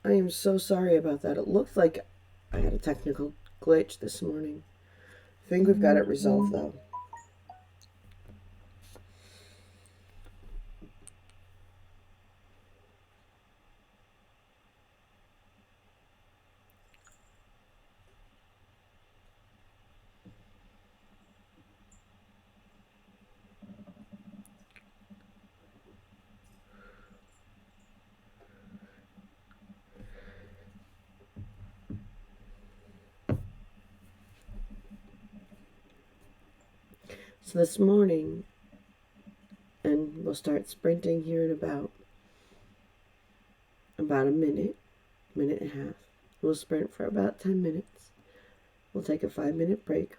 I am so sorry about that. It looked like I had a technical glitch this morning. I think we've got it resolved though. So this morning, and we'll start sprinting here in about a minute and a half. We'll sprint for about 10 minutes. We'll take a 5-minute break,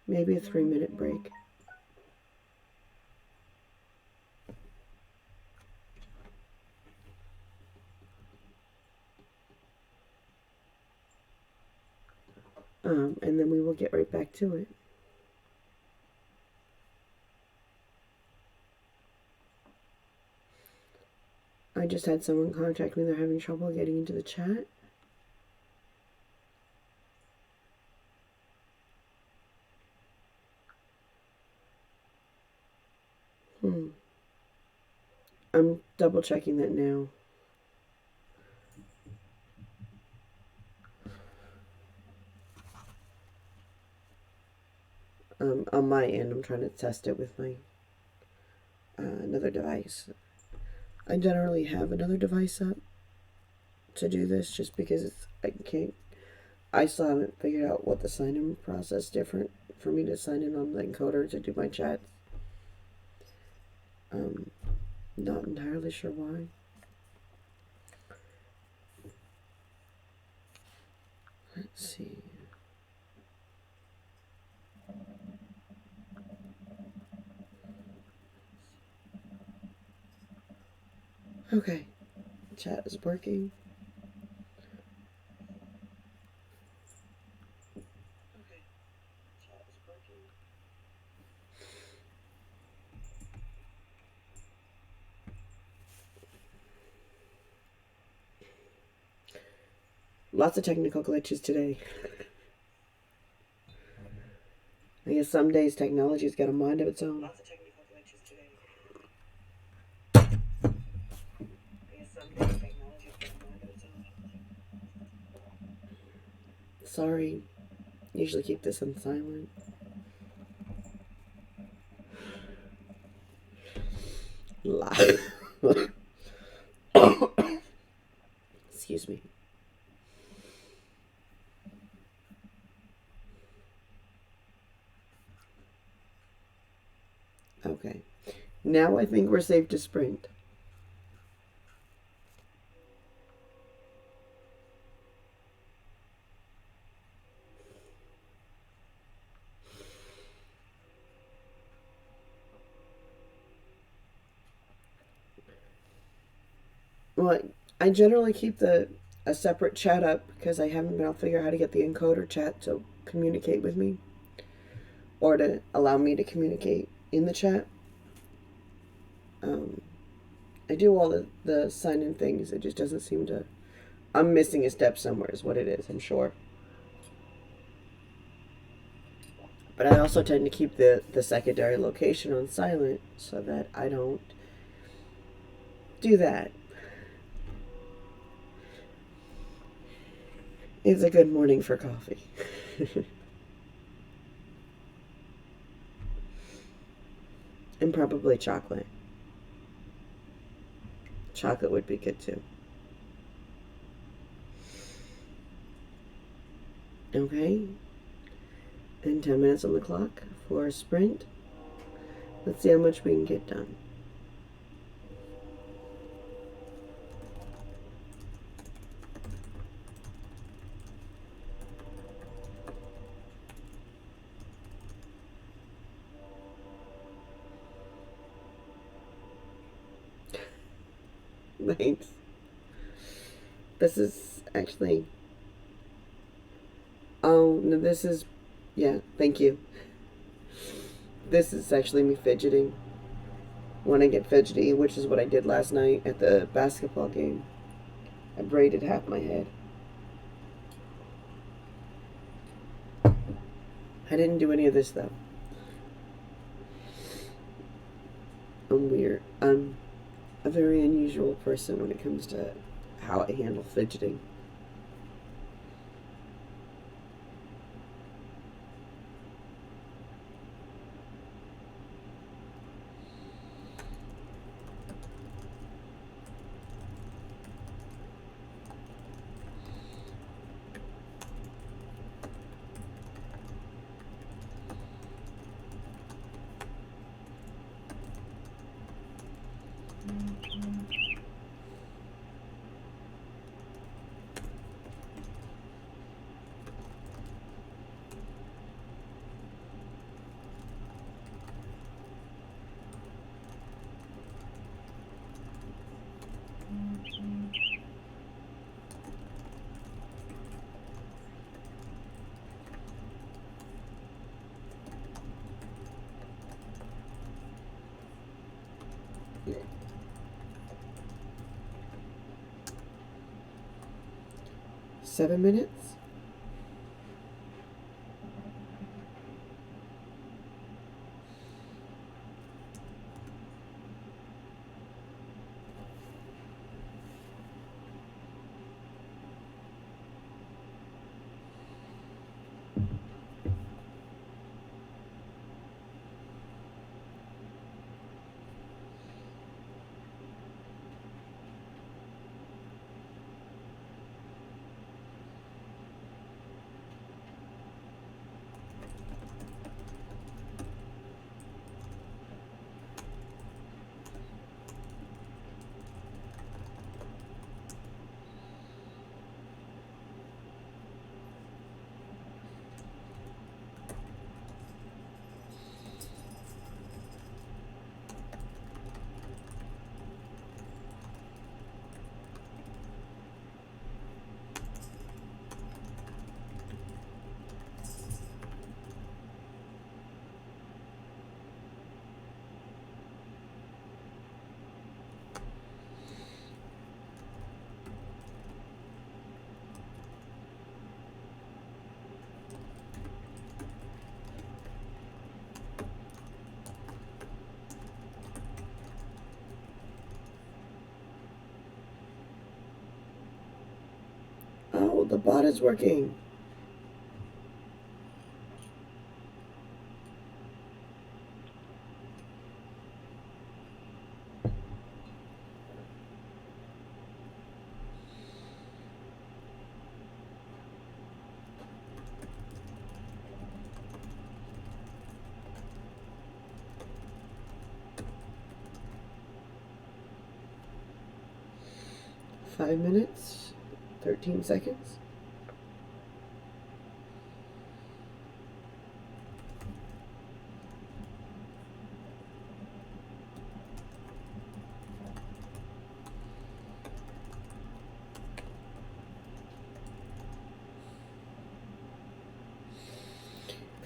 maybe a 3-minute break. And then we will get right back to it. I just had someone contact me. They're having trouble getting into the chat. I'm double checking that now. On my end, I'm trying to test it with my another device. I generally have another device up to do this just because I still haven't figured out what the sign-in process different for me to sign in on the encoder to do my chats. Not entirely sure why. Let's see. Okay, chat is working. Lots of technical glitches today. I guess some days technology's got a mind of its own. Sorry. Usually keep this on silent. Excuse me. Okay. Now I think we're safe to sprint. Well, I generally keep a separate chat up because I haven't been able to figure out how to get the encoder chat to communicate with me or to allow me to communicate in the chat. I do all the sign-in things. It just doesn't seem to... I'm missing a step somewhere is what it is, I'm sure. But I also tend to keep the secondary location on silent so that I don't do that. It's a good morning for coffee. And probably chocolate. Chocolate would be good too. Okay. And 10 minutes on the clock for a sprint. Let's see how much we can get done. Thanks. This is actually... Oh, no, this is... Yeah, thank you. This is actually me fidgeting. When I get fidgety, which is what I did last night at the basketball game. I braided half my head. I didn't do any of this though. I'm weird. I'm a very unusual person when it comes to how I handle fidgeting. Yeah. 7 minutes. Oh, the bot is working. Five minutes, 13 seconds.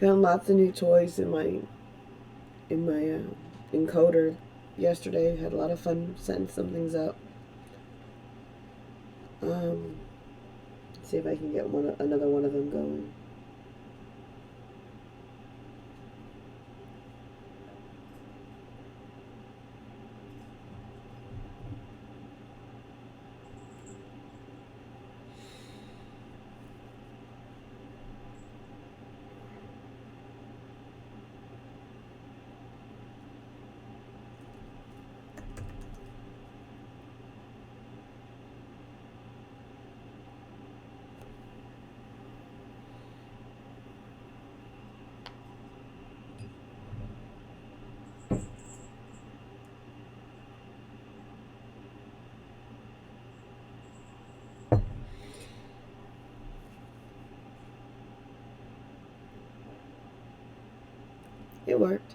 Found lots of new toys in my encoder yesterday. Had a lot of fun setting some things up. See if I can get another one of them going. It worked.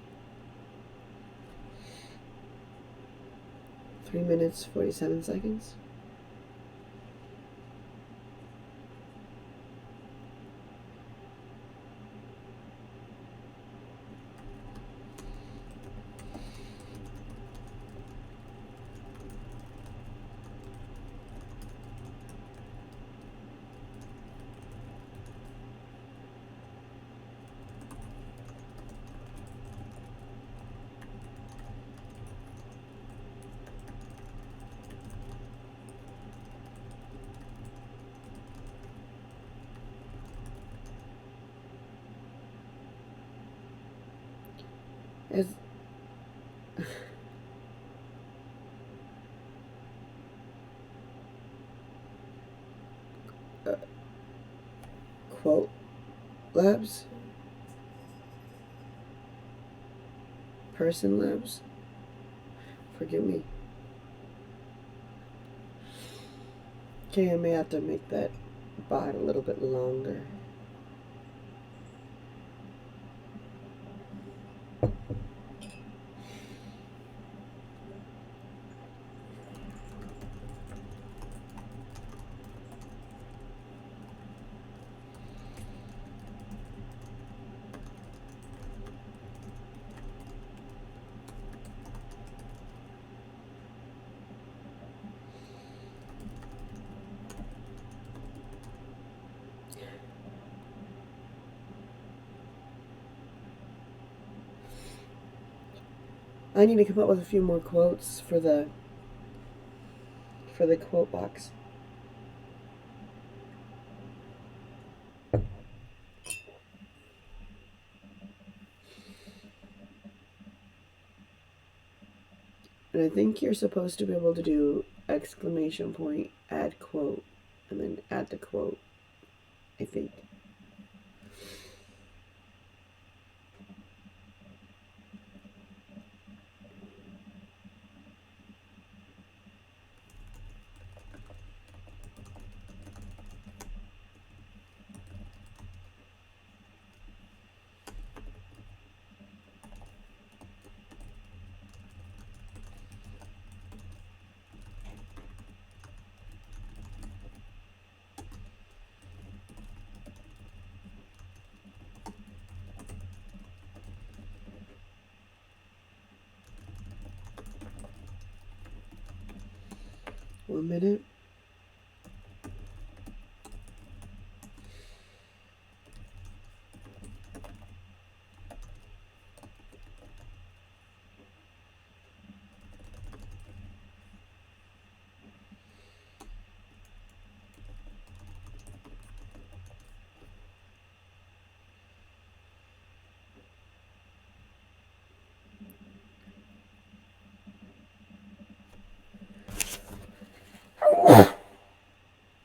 3 minutes, 47 seconds. quote labs, person labs. Forgive me. Okay, I may have to make that bot a little bit longer. I need to come up with a few more quotes for the quote box. And I think you're supposed to be able to do exclamation point, add quote, and then add the quote, I think. One minute.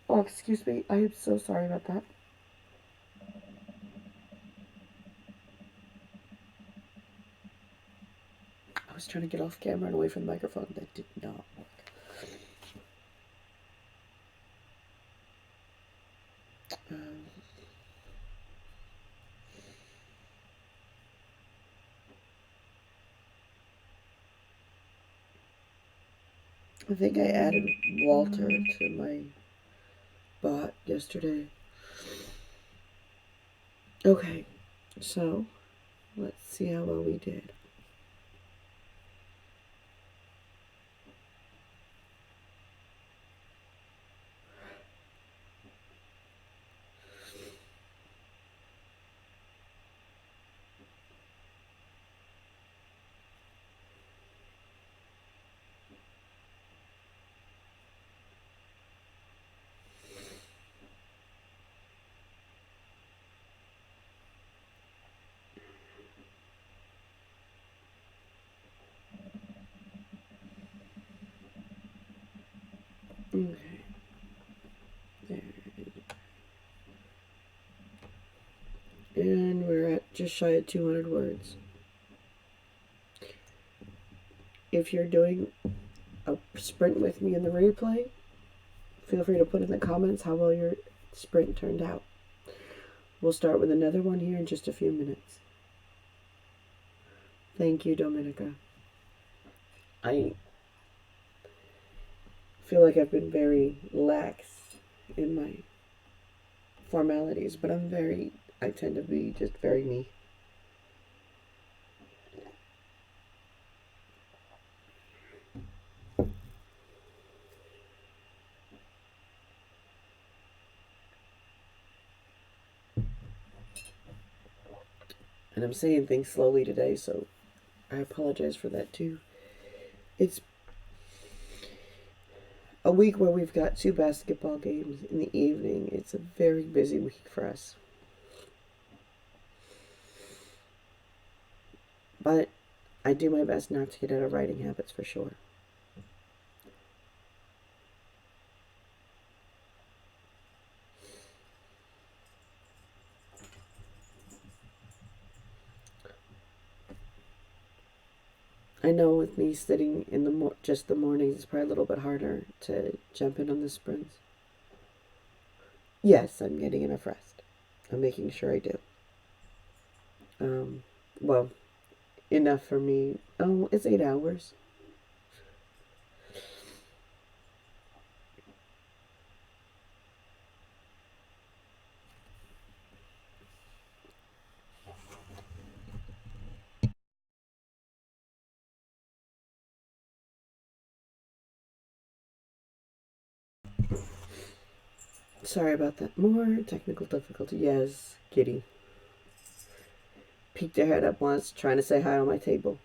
Oh, excuse me. I am so sorry about that. I was trying to get off camera and away from the microphone. That did not work. I think I added Walter to my bot yesterday. Okay, so let's see how well we did. Okay. There. And we're at just shy of 200 words. If you're doing a sprint with me in the replay, feel free to put in the comments how well your sprint turned out. We'll start with another one here in just a few minutes. Thank you, Dominica. I feel like I've been very lax in my formalities, but I tend to be just very me. And I'm saying things slowly today, so I apologize for that too. It's a week where we've got 2 basketball games in the evening. It's a very busy week for us. But I do my best not to get out of writing habits for sure. I know with me sitting in just the mornings, it's probably a little bit harder to jump in on the sprints. Yes, I'm getting enough rest. I'm making sure I do. Well, enough for me. Oh, it's 8 hours. Sorry about that. More technical difficulty. Yes, kitty. Peeked her head up once, trying to say hi on my table.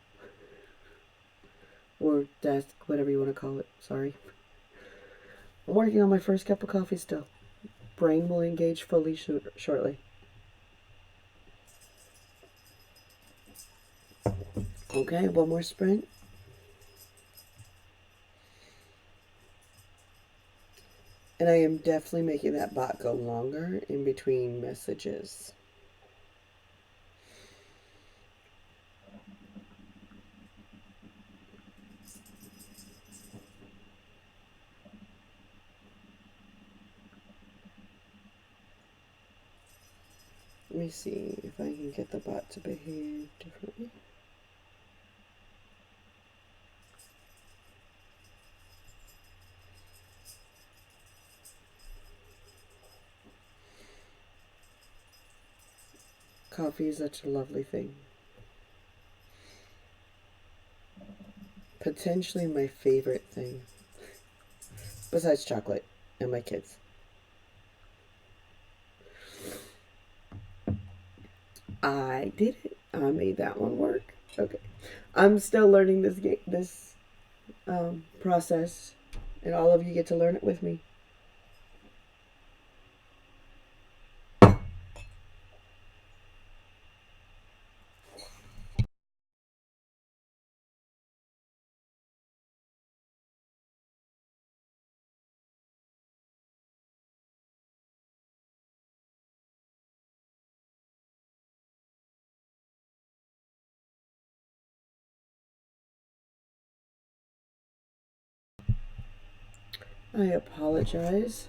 Or desk, whatever you want to call it. Sorry. I'm working on my first cup of coffee still. Brain will engage fully shortly. Okay, one more sprint. And I am definitely making that bot go longer in between messages. Let me see if I can get the bot to behave differently. Coffee is such a lovely thing. Potentially my favorite thing. Besides chocolate and my kids. I did it. I made that one work. Okay. I'm still learning this process, and all of you get to learn it with me. I apologize.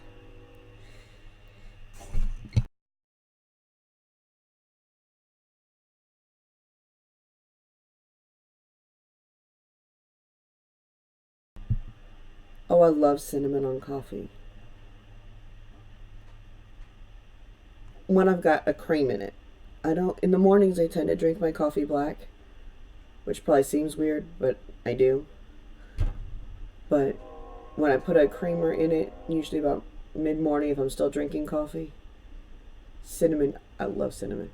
Oh, I love cinnamon on coffee. When I've got a cream in it. I don't, in the mornings, I tend to drink my coffee black, which probably seems weird, but I do. But when I put a creamer in it, usually about mid morning, if I'm still drinking coffee, cinnamon, I love cinnamon.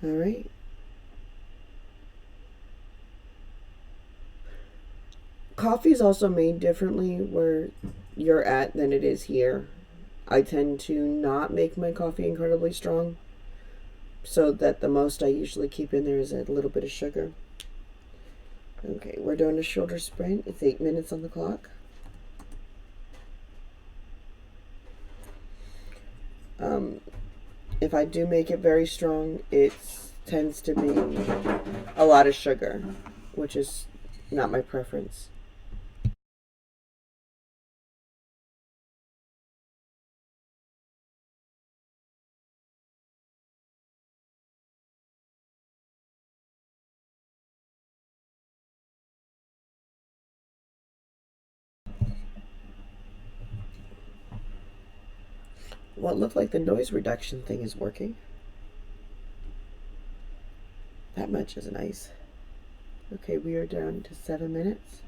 All right. Coffee is also made differently where you're at than it is here. I tend to not make my coffee incredibly strong, so that the most I usually keep in there is a little bit of sugar. Okay, we're doing a shoulder sprint. It's 8 minutes on the clock. If I do make it very strong, it tends to be a lot of sugar, which is not my preference. Well, it looked like the noise reduction thing is working. That much is nice. Okay, we are down to 7 minutes.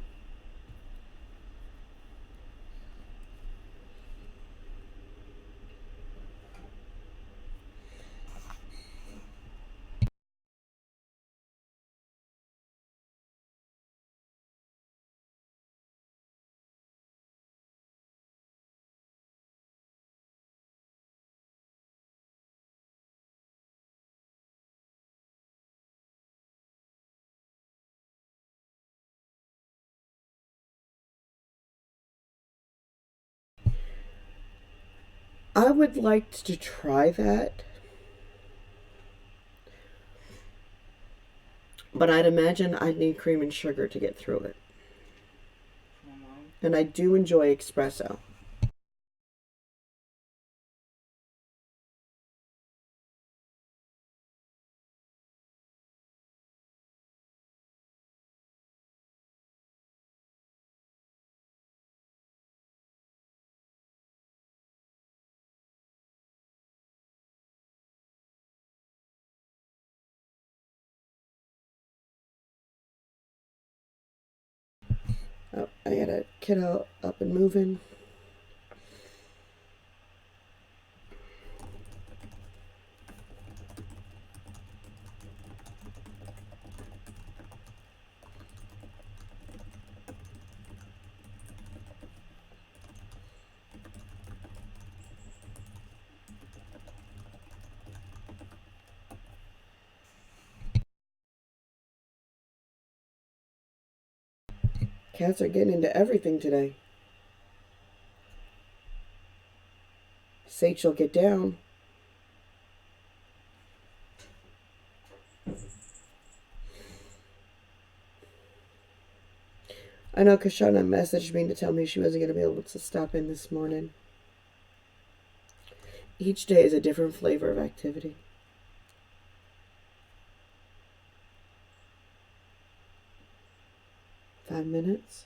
I would like to try that. But I'd imagine I'd need cream and sugar to get through it. And I do enjoy espresso. Oh, I got a kiddo up and moving. Cats are getting into everything today. Sachel, get down. I know Kashana messaged me to tell me she wasn't going to be able to stop in this morning. Each day is a different flavor of activity. Five minutes.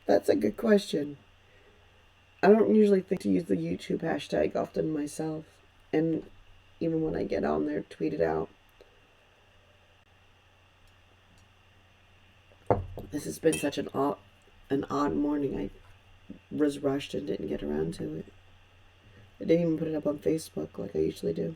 That's a good question. I don't usually think to use the YouTube hashtag often myself. And even when I get on there, tweet it out. This has been such an odd morning. I was rushed and didn't get around to it. I didn't even put it up on Facebook like I usually do.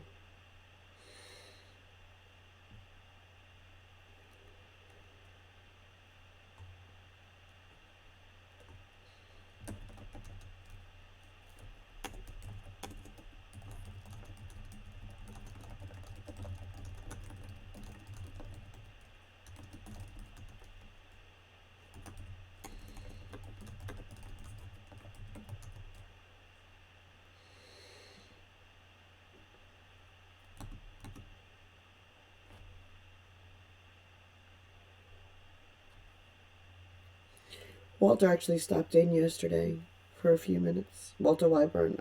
Walter actually stopped in yesterday for a few minutes. Walter Wyburn.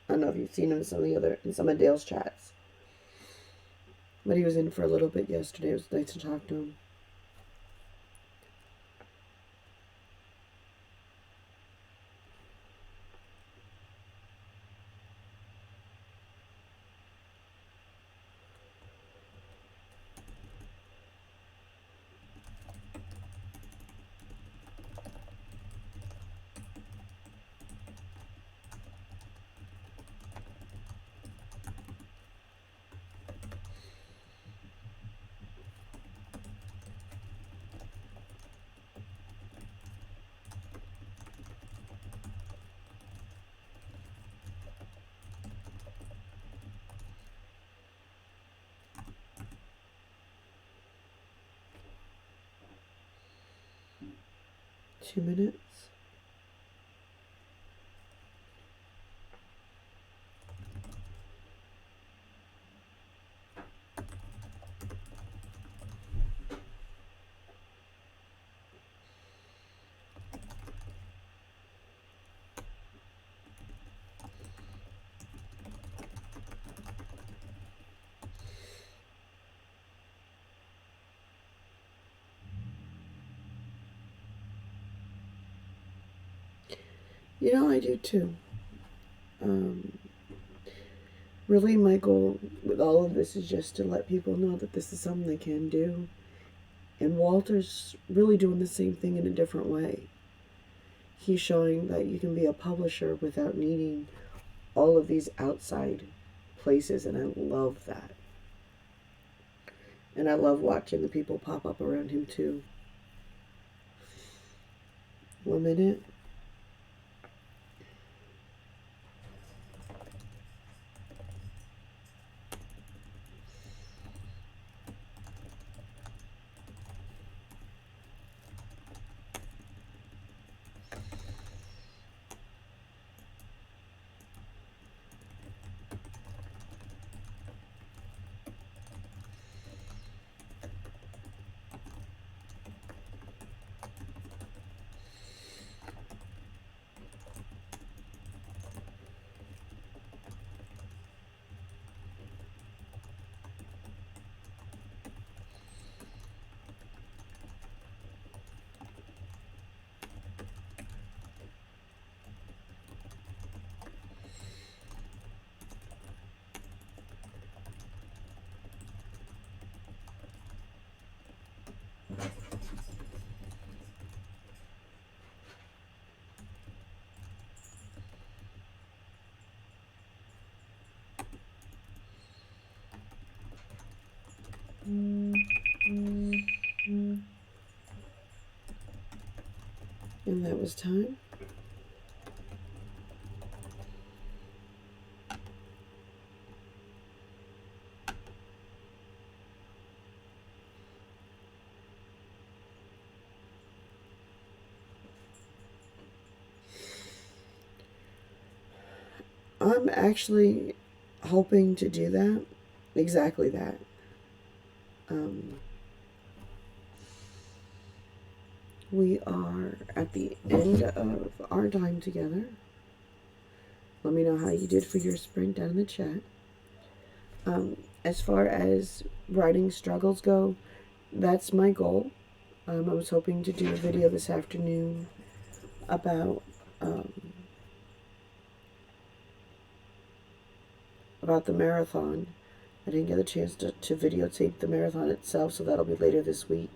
I don't know if you've seen him in some of Dale's chats. But he was in for a little bit yesterday. It was nice to talk to him. Two minutes. You know, I do too. Really, my goal with all of this is just to let people know that this is something they can do. And Walter's really doing the same thing in a different way. He's showing that you can be a publisher without needing all of these outside places, and I love that. And I love watching the people pop up around him too. 1 minute. And that was time. I'm actually hoping to do that. Exactly that. We are at the end of our time together. Let me know how you did for your sprint down in the chat. As far as writing struggles go, that's my goal. I was hoping to do a video this afternoon about the marathon. I didn't get a chance to videotape the marathon itself, so that'll be later this week.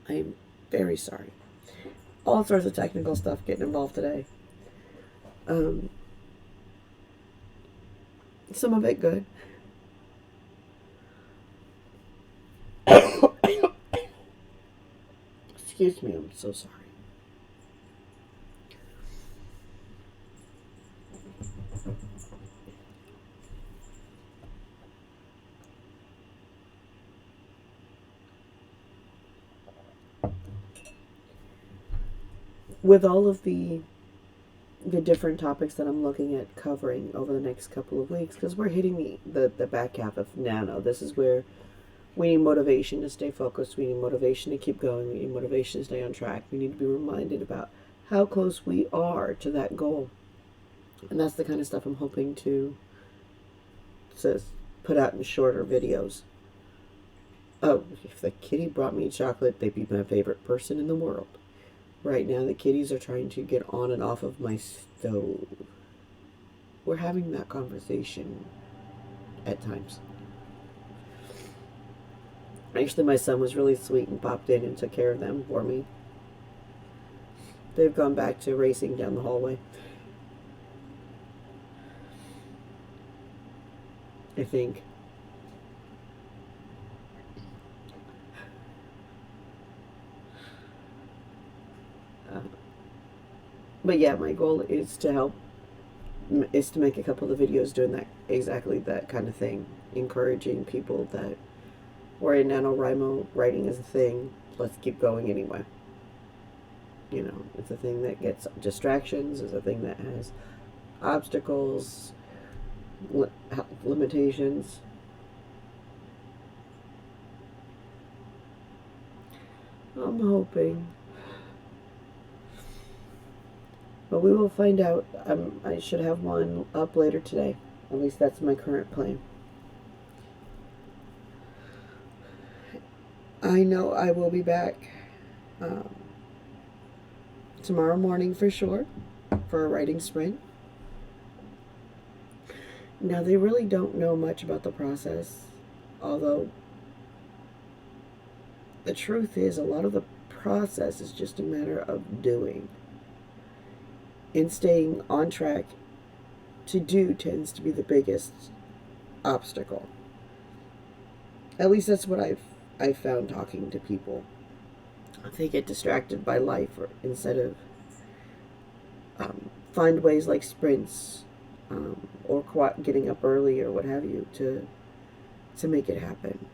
I am very sorry. All sorts of technical stuff getting involved today. Some of it good. Excuse me, I'm so sorry. With all of the different topics that I'm looking at covering over the next couple of weeks, because we're hitting the back half of Nano. This is where we need motivation to stay focused. We need motivation to keep going. We need motivation to stay on track. We need to be reminded about how close we are to that goal. And that's the kind of stuff I'm hoping to put out in shorter videos. Oh, if the kitty brought me chocolate, they'd be my favorite person in the world. Right now, the kitties are trying to get on and off of my stove. We're having that conversation at times. Actually, my son was really sweet and popped in and took care of them for me. They've gone back to racing down the hallway. I think. But yeah, my goal is to make a couple of videos doing that, exactly that kind of thing. Encouraging people that we're in NanoWriMo, writing is a thing. Let's keep going anyway. You know, it's a thing that gets distractions. It's a thing that has obstacles, limitations. I'm hoping. But we will find out. I should have one up later today. At least that's my current plan. I know I will be back tomorrow morning for sure for a writing sprint. Now, they really don't know much about the process, although the truth is a lot of the process is just a matter of doing. And staying on track to do tends to be the biggest obstacle. At least that's what I've found talking to people. They get distracted by life instead of find ways like sprints or getting up early or what have you to make it happen.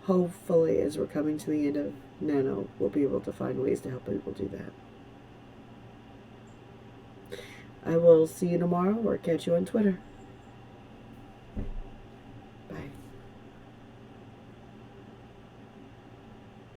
Hopefully, as we're coming to the end of Nano, we'll be able to find ways to help people do that. I will see you tomorrow or catch you on Twitter.